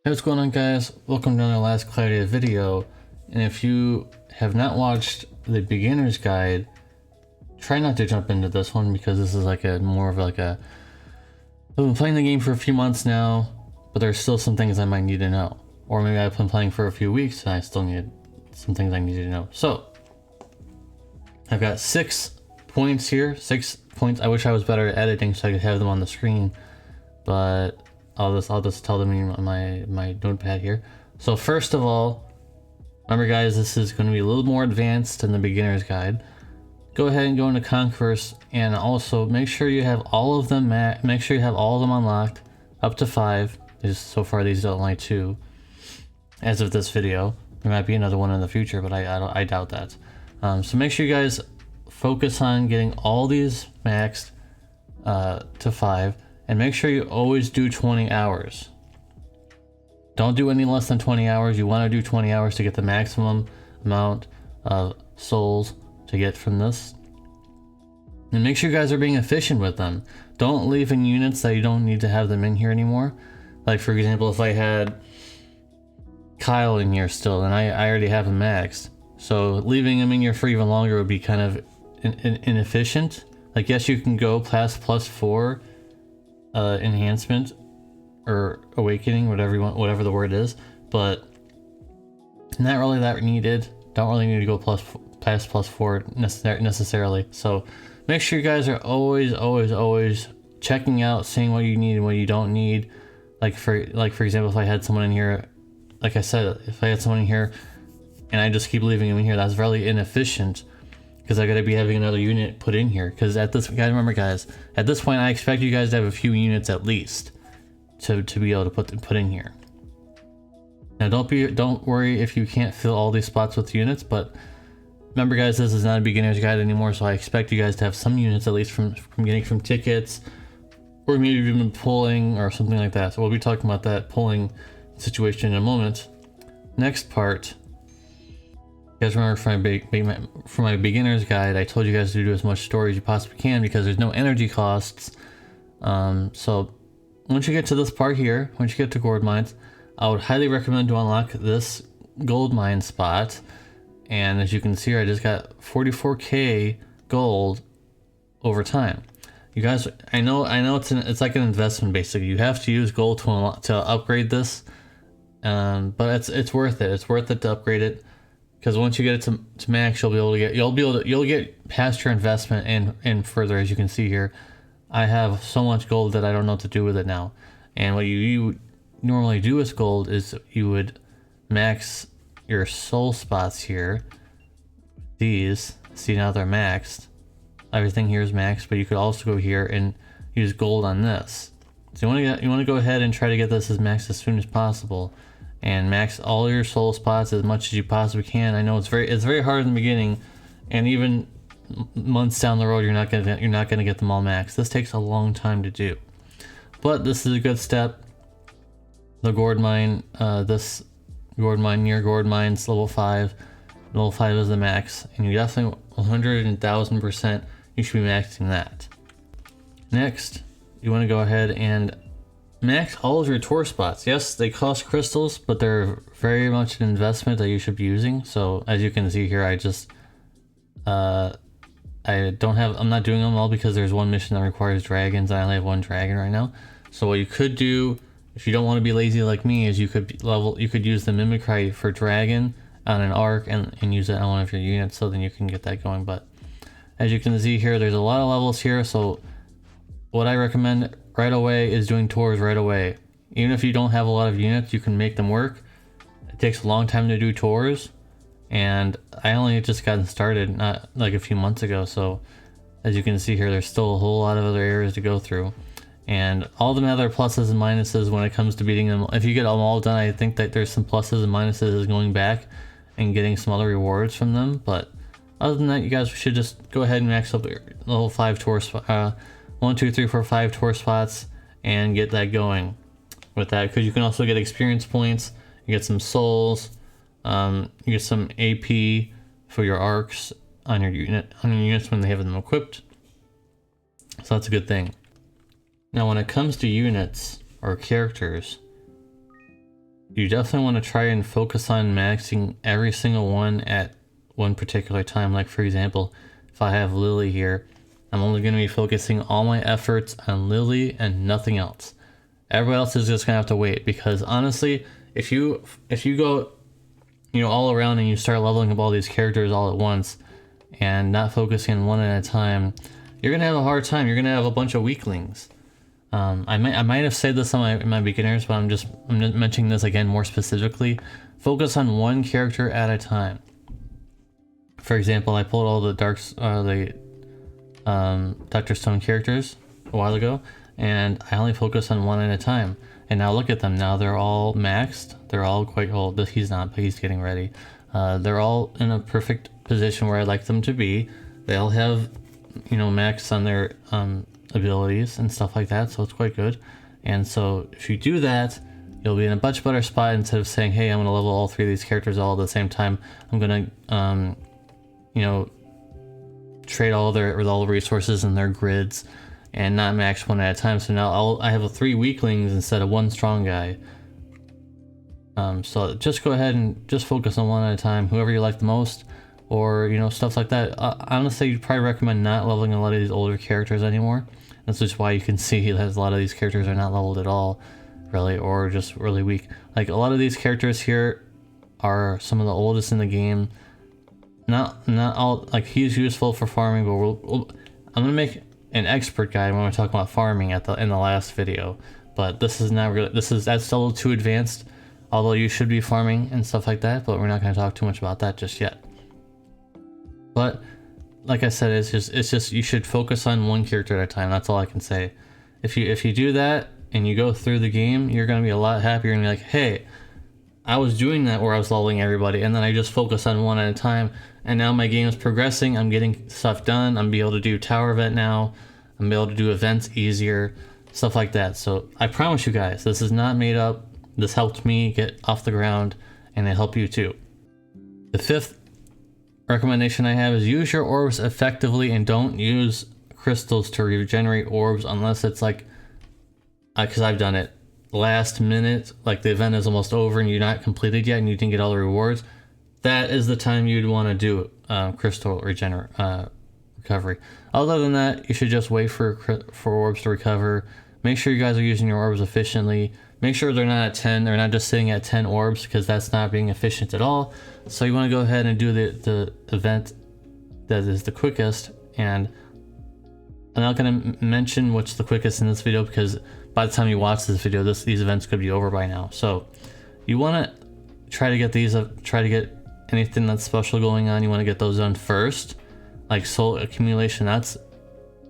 Hey, what's going on, guys? Welcome to the last Cloudia video. And if you have not watched the beginner's guide, try not to jump into this one because this is like a more of like a I've been playing the game for a few months now, but there's still some things I might need to know. Or maybe I've been playing for a few weeks and I still need some things I need to know. So I've got 6 points here, 6 points. I wish I was better at editing so I could have them on the screen, but I'll just tell them in my notepad here. So first of all, remember guys, this is going to be a little more advanced than the beginner's guide. Go ahead and go into Conquerors, and also make sure you have all of them unlocked up to 5. So far these are only 2 as of this video. There might be another one in the future, but I doubt that. So make sure you guys focus on getting all these maxed to 5. And make sure you always do 20 hours. Don't do any less than 20 hours. You want to do 20 hours to get the maximum amount of souls to get from this. And make sure you guys are being efficient with them. Don't leave in units that you don't need to have them in here anymore. Like for example, if I had Kyle in here still, and I already have him maxed. So leaving him in here for even longer would be kind of inefficient. Like yes, you can go past +4 enhancement or awakening, whatever you want, whatever the word is, but not really that needed. Don't really need to go past +4 necessarily. So make sure you guys are always checking out, seeing what you need and what you don't need. Like for example, if I had someone in here, like I said, if I had someone in here and I just keep leaving them in here, that's really inefficient. Because I gotta be having another unit put in here. Because at this, gotta remember guys, at this point I expect you guys to have a few units at least to be able to put in here. Now don't worry if you can't fill all these spots with units, but remember guys, this is not a beginner's guide anymore, so I expect you guys to have some units at least from getting from tickets, or maybe even pulling or something like that. So we'll be talking about that pulling situation in a moment. Next part. You guys remember for my beginner's guide, I told you guys to do as much storage as you possibly can because there's no energy costs. So once you get to this part here, once you get to gold mines, I would highly recommend to unlock this gold mine spot. And as you can see here, I just got 44k gold over time. You guys, I know it's like an investment basically. You have to use gold to upgrade this, but it's worth it. It's worth it to upgrade it. Because once you get it to max, you'll get past your investment and further. As you can see here, I have so much gold that I don't know what to do with it now. And what you normally do with gold is you would max your soul spots here. These, see now they're maxed. Everything here is maxed, but you could also go here and use gold on this. So you want to go ahead and try to get this as maxed as soon as possible. And max all your soul spots as much as you possibly can. I know it's very hard in the beginning, and even months down the road you're not gonna get them all maxed. This takes a long time to do, but this is a good step. The gold mine, this gold mine near gold mines level 5. Level 5 is the max, and you definitely 100,000% you should be maxing that. Next, you want to go ahead and max all of your tour spots. Yes, they cost crystals, but they're very much an investment that you should be using. So as you can see here, I'm not doing them all because there's one mission that requires dragons, and I only have 1 dragon right now. So what you could do, if you don't want to be lazy like me, is you could use the mimicry for dragon on an arc and use it on one of your units, so then you can get that going. But as you can see here, there's a lot of levels here, so what I recommend right away is doing tours right away. Even if you don't have a lot of units, you can make them work. It takes a long time to do tours, and I only just gotten started not like a few months ago. So as you can see here, there's still a whole lot of other areas to go through, and all the other pluses and minuses when it comes to beating them. If you get them all done, I think that there's some pluses and minuses going back and getting some other rewards from them. But other than that, you guys should just go ahead and max up your level 5 tour 1, 2, 3, 4, 5 tour spots and get that going with that, because you can also get experience points, you get some souls, you get some AP for your arcs on your units when they have them equipped. So that's a good thing. Now when it comes to units or characters, you definitely want to try and focus on maxing every single one at one particular time. Like for example, if I have Lily here, I'm only going to be focusing all my efforts on Lily and nothing else. Everybody else is just going to have to wait, because honestly, if you go, you know, all around and you start leveling up all these characters all at once and not focusing on one at a time, you're going to have a hard time. You're going to have a bunch of weaklings. I might have said this on my beginners, but I'm mentioning this again more specifically. Focus on one character at a time. For example, I pulled all the Dr. Stone characters a while ago, and I only focus on one at a time. And now look at them. Now they're all maxed. They're all quite old. He's not, but he's getting ready. They're all in a perfect position where I like them to be. They all have, you know, max on their abilities and stuff like that, so it's quite good. And so if you do that, you'll be in a much better spot. Instead of saying, hey, I'm going to level all three of these characters all at the same time, I'm going to you know, trade all the resources in their grids and not max one at a time. So now I have 3 weaklings instead of 1 strong guy. So just go ahead and just focus on one at a time, whoever you like the most, or, you know, stuff like that. Honestly, you'd probably recommend not leveling a lot of these older characters anymore. That's just why you can see that a lot of these characters are not leveled at all, really, or just really weak. Like, a lot of these characters here are some of the oldest in the game. Not all, like, he's useful for farming, but I'm gonna make an expert guide when we talk about farming in the last video. But this is not really, that's still a little too advanced, although you should be farming and stuff like that, but we're not gonna talk too much about that just yet. But like I said, it's just you should focus on one character at a time. That's all I can say. If you do that and you go through the game, you're gonna be a lot happier and be like, hey, I was doing that where I was leveling everybody, and then I just focus on one at a time, and now my game is progressing. I'm getting stuff done. I'm able to do tower event now. I'm able to do events easier, stuff like that. So I promise you guys, this is not made up. This helped me get off the ground, and it helped you too. The 5th recommendation I have is use your orbs effectively, and don't use crystals to regenerate orbs unless it's like, because I've done it, last minute, like the event is almost over and you're not completed yet and you didn't get all the rewards. That is the time you'd want to do crystal recovery. Other than that, you should just wait for orbs to recover. Make sure you guys are using your orbs efficiently. Make sure they're not at 10. They're not just sitting at 10 orbs, because that's not being efficient at all. So you want to go ahead and do the event that is the quickest. And I'm not going to mention what's the quickest in this video, because by the time you watch this video, these events could be over by now. So you want to try to get anything that's special going on. You want to get those done first, like soul accumulation. That's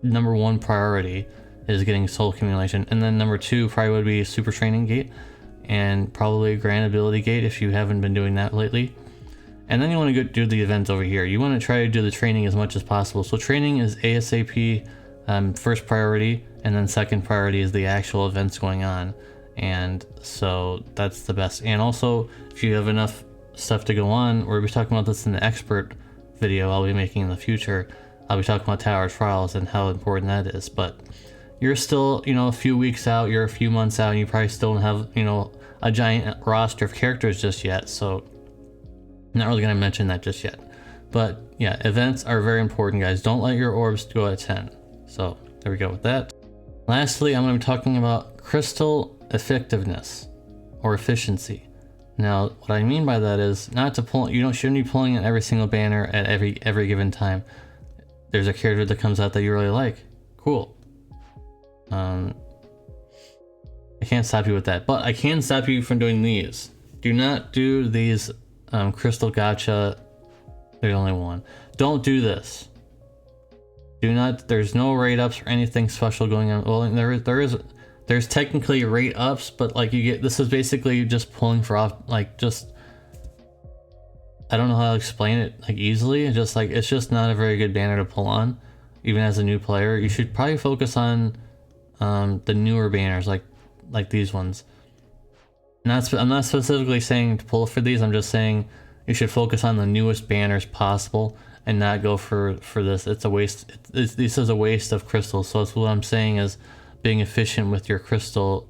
number 1 priority, is getting soul accumulation. And then number 2 probably would be super training gate, and probably grand ability gate if you haven't been doing that lately. And then you want to go do the events over here. You want to try to do the training as much as possible. So training is ASAP, first priority, and then second priority is the actual events going on. And so that's the best. And also, if you have enough stuff to go on, we'll be talking about this in the expert video I'll be making in the future. I'll be talking about tower trials and how important that is. But you're still, you know, a few weeks out, you're a few months out, and you probably still don't have, you know, a giant roster of characters just yet. So I'm not really going to mention that just yet. But yeah, events are very important, guys. Don't let your orbs go at 10. So there we go with that. Lastly, I'm going to be talking about crystal effectiveness or efficiency. Now, what I mean by that is not to pull. Shouldn't be pulling in every single banner at every given time. There's a character that comes out that you really like. Cool. I can't stop you with that, but I can stop you from doing these. Do not do these crystal gacha. There's only one. Don't do this. Do not. There's no rate ups or anything special going on. Well, there's technically rate ups, but like this is basically just pulling for off, like, just, I don't know how to explain it like easily. It's just not a very good banner to pull on, even as a new player. You should probably focus on the newer banners, like these ones. I'm not specifically saying to pull for these. I'm just saying you should focus on the newest banners possible and not go for this. It's a waste. This is a waste of crystals. So that's what I'm saying, is being efficient with your crystal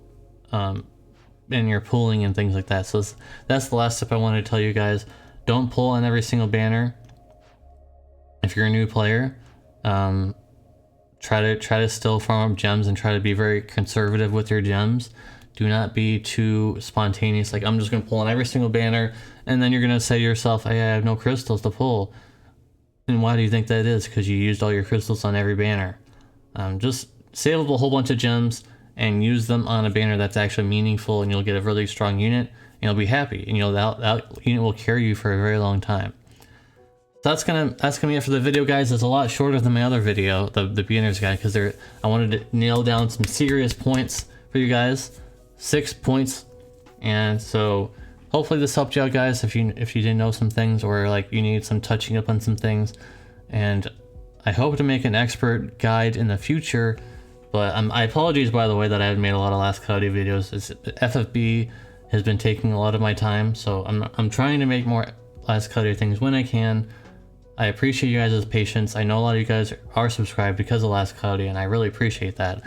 and your pulling and things like that. So that's the last tip I wanted to tell you guys. Don't pull on every single banner. If you're a new player, try to still farm up gems and try to be very conservative with your gems. Do not be too spontaneous, like I'm just gonna pull on every single banner, and then you're gonna say to yourself, hey, I have no crystals to pull. And why do you think that is? Because you used all your crystals on every banner. Just save up a whole bunch of gems and use them on a banner that's actually meaningful, and you'll get a really strong unit, and you'll be happy, and that unit will carry you for a very long time. So that's gonna be it for the video, guys. It's a lot shorter than my other video, the beginner's guide, because I wanted to nail down some serious points for you guys. 6 points, and so hopefully this helped you out, guys, if you didn't know some things, or like you need some touching up on some things. And I hope to make an expert guide in the future, but I apologize, by the way, that I haven't made a lot of Last Cloudia videos. FFB has been taking a lot of my time, so I'm trying to make more Last Cloudia things when I can. I appreciate you guys' patience. I know a lot of you guys are subscribed because of Last Cloudia, and I really appreciate that.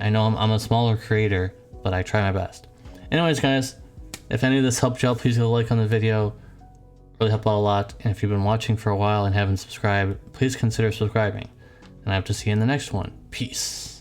I know I'm a smaller creator, but I try my best. Anyways, guys, if any of this helped you out, please give a like on the video. Really help out a lot. And if you've been watching for a while and haven't subscribed, please consider subscribing. And I hope to see you in the next one. Peace.